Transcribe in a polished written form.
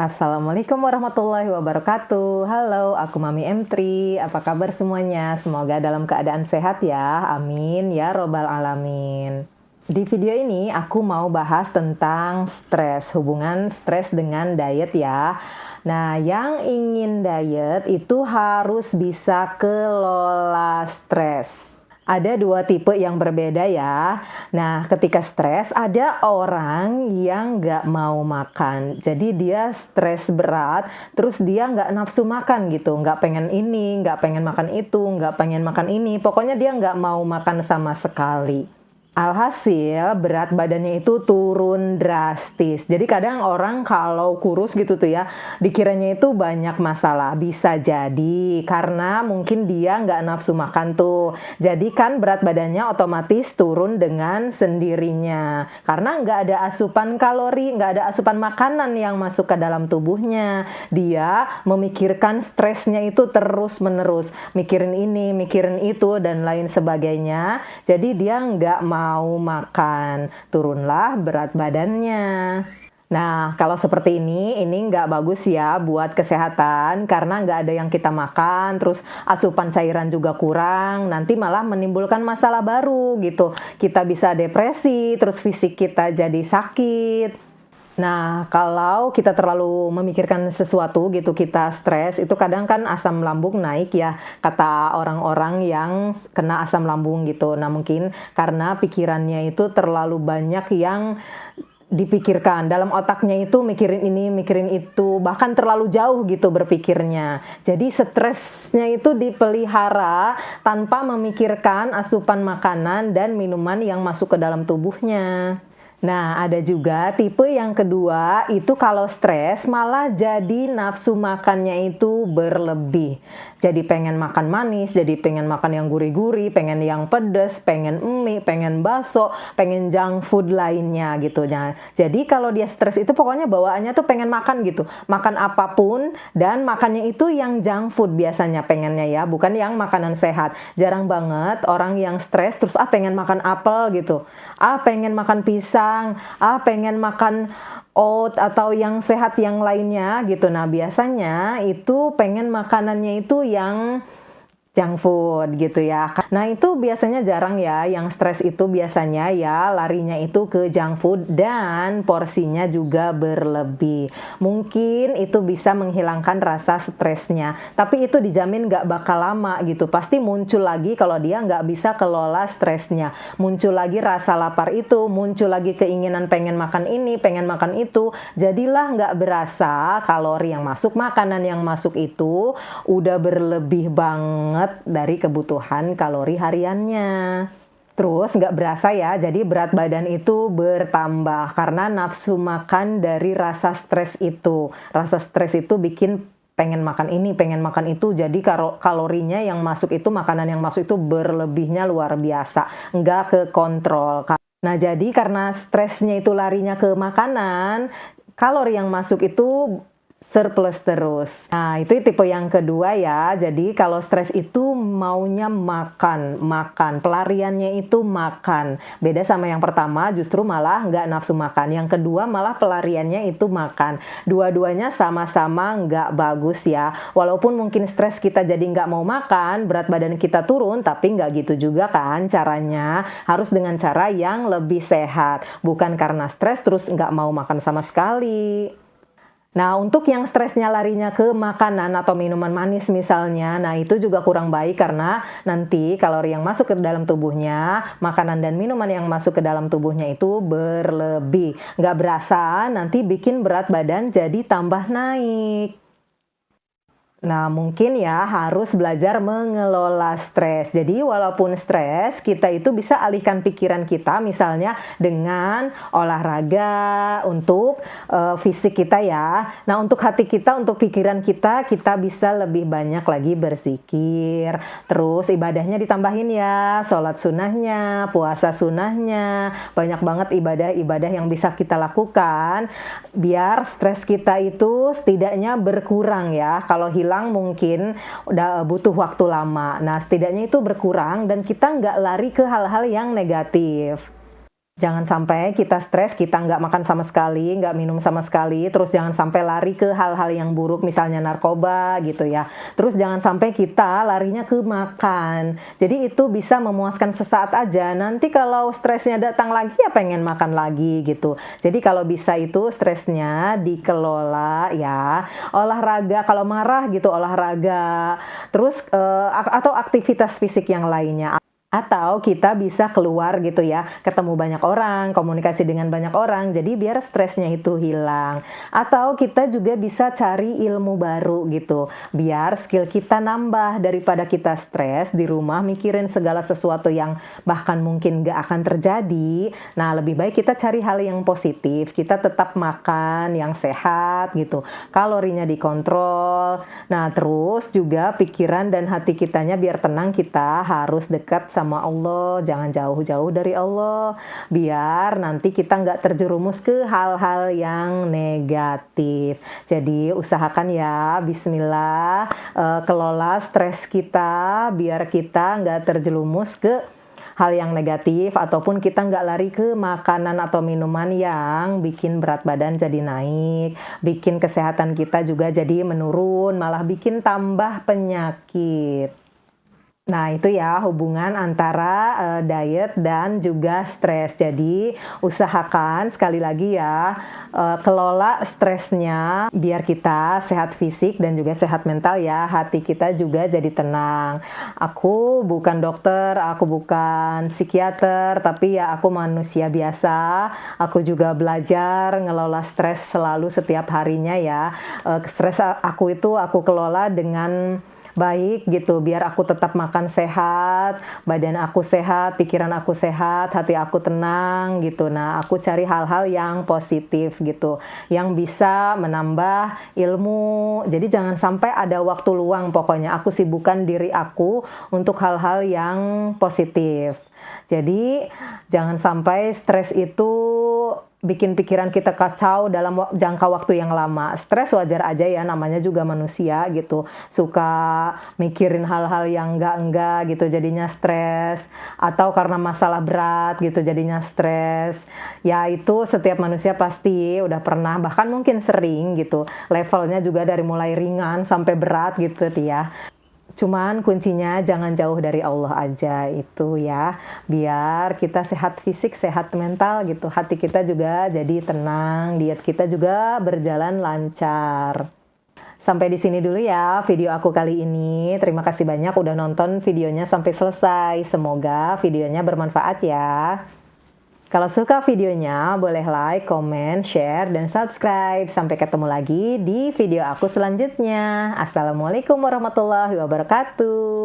Assalamualaikum warahmatullahi wabarakatuh. Halo, aku Mami M3. Apa kabar semuanya? Semoga dalam keadaan sehat ya. Amin ya robbal alamin. Di video ini aku mau bahas tentang stres, hubungan stres dengan diet ya. Nah, yang ingin diet itu harus bisa kelola stres. Ada dua tipe yang berbeda ya. Nah, ketika stres, ada orang yang nggak mau makan. Jadi dia stres berat, terus dia nggak nafsu makan gitu. Nggak pengen ini, nggak pengen makan itu, nggak pengen makan ini. Pokoknya dia nggak mau makan sama sekali. Alhasil berat badannya itu turun drastis. Jadi kadang orang kalau kurus gitu tuh ya, dikiranya itu banyak masalah. Bisa jadi karena mungkin dia nggak nafsu makan tuh. Jadi kan berat badannya otomatis turun dengan sendirinya. Karena nggak ada asupan kalori, nggak ada asupan makanan yang masuk ke dalam tubuhnya. Dia memikirkan stresnya itu terus-menerus. Mikirin ini, mikirin itu, dan lain sebagainya. Jadi dia nggak mau makan, turunlah berat badannya. Nah, kalau seperti ini nggak bagus ya buat kesehatan, karena nggak ada yang kita makan, terus asupan cairan juga kurang, nanti malah menimbulkan masalah baru gitu. Kita bisa depresi, terus fisik kita jadi sakit. Nah, kalau kita terlalu memikirkan sesuatu gitu, kita stres, itu kadang kan asam lambung naik ya, kata orang-orang yang kena asam lambung gitu. Nah, mungkin karena pikirannya itu terlalu banyak yang dipikirkan. Dalam otaknya itu mikirin ini, mikirin itu, bahkan terlalu jauh gitu berpikirnya. Jadi stresnya itu dipelihara tanpa memikirkan asupan makanan dan minuman yang masuk ke dalam tubuhnya. Nah, ada juga tipe yang kedua, itu kalau stres malah jadi nafsu makannya itu berlebih. Jadi pengen makan manis, jadi pengen makan yang gurih-gurih, pengen yang pedas, pengen mie, pengen bakso, pengen junk food lainnya gitu. Nah, jadi kalau dia stres itu pokoknya bawaannya tuh pengen makan gitu. Makan apapun dan makannya itu yang junk food biasanya pengennya ya, bukan yang makanan sehat. Jarang banget orang yang stres terus pengen makan apel gitu. Pengen makan pisang, pengen makan oat atau yang sehat yang lainnya gitu. Nah, biasanya itu pengen makanannya itu yang junk food gitu ya. Nah, itu biasanya jarang ya, yang stres itu biasanya ya larinya itu ke junk food dan porsinya juga berlebih. Mungkin itu bisa menghilangkan rasa stresnya, tapi itu dijamin nggak bakal lama gitu. Pasti muncul lagi kalau dia nggak bisa kelola stresnya. Muncul lagi rasa lapar itu, muncul lagi keinginan pengen makan ini, pengen makan itu. Jadilah nggak berasa kalori yang masuk, makanan yang masuk itu udah berlebih banget dari kebutuhan kalori hariannya. Terus nggak berasa ya, jadi berat badan itu bertambah karena nafsu makan dari rasa stres itu. Rasa stres itu bikin pengen makan ini, pengen makan itu, jadi kalorinya yang masuk itu, makanan yang masuk itu berlebihnya luar biasa, nggak ke kontrol. Nah, jadi karena stresnya itu larinya ke makanan, kalori yang masuk itu surplus terus. Nah, itu tipe yang kedua ya. Jadi kalau stres itu maunya makan, makan. Pelariannya itu makan. Beda sama yang pertama, justru malah nggak nafsu makan. Yang kedua malah pelariannya itu makan. Dua-duanya sama-sama nggak bagus ya. Walaupun mungkin stres kita jadi nggak mau makan, berat badan kita turun, tapi nggak gitu juga kan caranya. Harus dengan cara yang lebih sehat. Bukan karena stres terus nggak mau makan sama sekali. Nah, untuk yang stresnya larinya ke makanan atau minuman manis misalnya, nah itu juga kurang baik karena nanti kalori yang masuk ke dalam tubuhnya, makanan dan minuman yang masuk ke dalam tubuhnya itu berlebih. Nggak berasa, nanti bikin berat badan jadi tambah naik. Nah, mungkin ya harus belajar mengelola stres. Jadi, walaupun stres, kita itu bisa alihkan pikiran kita misalnya dengan olahraga untuk fisik kita ya. Nah, untuk hati kita, untuk pikiran kita, kita bisa lebih banyak lagi berzikir. Terus ibadahnya ditambahin ya, sholat sunnahnya, puasa sunnahnya. Banyak banget ibadah-ibadah yang bisa kita lakukan biar stres kita itu setidaknya berkurang ya. Kalau hilang mungkin udah butuh waktu lama. Nah, setidaknya itu berkurang dan kita nggak lari ke hal-hal yang negatif. Jangan sampai kita stres, kita nggak makan sama sekali, nggak minum sama sekali, terus jangan sampai lari ke hal-hal yang buruk, misalnya narkoba gitu ya. Terus jangan sampai kita larinya ke makan. Jadi itu bisa memuaskan sesaat aja, nanti kalau stresnya datang lagi ya pengen makan lagi gitu. Jadi kalau bisa itu stresnya dikelola ya, olahraga, kalau marah gitu olahraga, terus atau aktivitas fisik yang lainnya. Atau kita bisa keluar gitu ya, ketemu banyak orang, komunikasi dengan banyak orang, jadi biar stresnya itu hilang. Atau kita juga bisa cari ilmu baru gitu, biar skill kita nambah daripada kita stres di rumah mikirin segala sesuatu yang bahkan mungkin gak akan terjadi. Nah, lebih baik kita cari hal yang positif, kita tetap makan yang sehat gitu, kalorinya dikontrol. Nah, terus juga pikiran dan hati kitanya biar tenang, kita harus dekat sama Allah, jangan jauh-jauh dari Allah, biar nanti kita nggak terjerumus ke hal-hal yang negatif. Jadi usahakan ya, bismillah, kelola stres kita, biar kita nggak terjerumus ke hal yang negatif, ataupun kita nggak lari ke makanan atau minuman yang bikin berat badan jadi naik, bikin kesehatan kita juga jadi menurun, malah bikin tambah penyakit. Nah, itu ya hubungan antara diet dan juga stres. Jadi, usahakan sekali lagi ya, kelola stresnya biar kita sehat fisik dan juga sehat mental ya. Hati kita juga jadi tenang. Aku bukan dokter, aku bukan psikiater, tapi ya aku manusia biasa. Aku juga belajar ngelola stres selalu setiap harinya ya. Stres aku itu aku kelola dengan baik gitu, biar aku tetap makan sehat, badan aku sehat, pikiran aku sehat, hati aku tenang gitu. Nah, aku cari hal-hal yang positif gitu, yang bisa menambah ilmu. Jadi jangan sampai ada waktu luang, pokoknya aku sibukkan diri aku untuk hal-hal yang positif. Jadi jangan sampai stres itu bikin pikiran kita kacau dalam jangka waktu yang lama. Stres wajar aja ya, namanya juga manusia gitu. Suka mikirin hal-hal yang enggak gitu, jadinya stres. Atau karena masalah berat gitu, jadinya stres. Ya itu setiap manusia pasti udah pernah, bahkan mungkin sering gitu. Levelnya juga dari mulai ringan sampai berat gitu ya. Cuman kuncinya jangan jauh dari Allah aja itu ya. Biar kita sehat fisik, sehat mental gitu. Hati kita juga jadi tenang, diet kita juga berjalan lancar. Sampai di sini dulu ya video aku kali ini. Terima kasih banyak udah nonton videonya sampai selesai. Semoga videonya bermanfaat ya. Kalau suka videonya, boleh like, comment, share, dan subscribe. Sampai ketemu lagi di video aku selanjutnya. Assalamualaikum warahmatullahi wabarakatuh.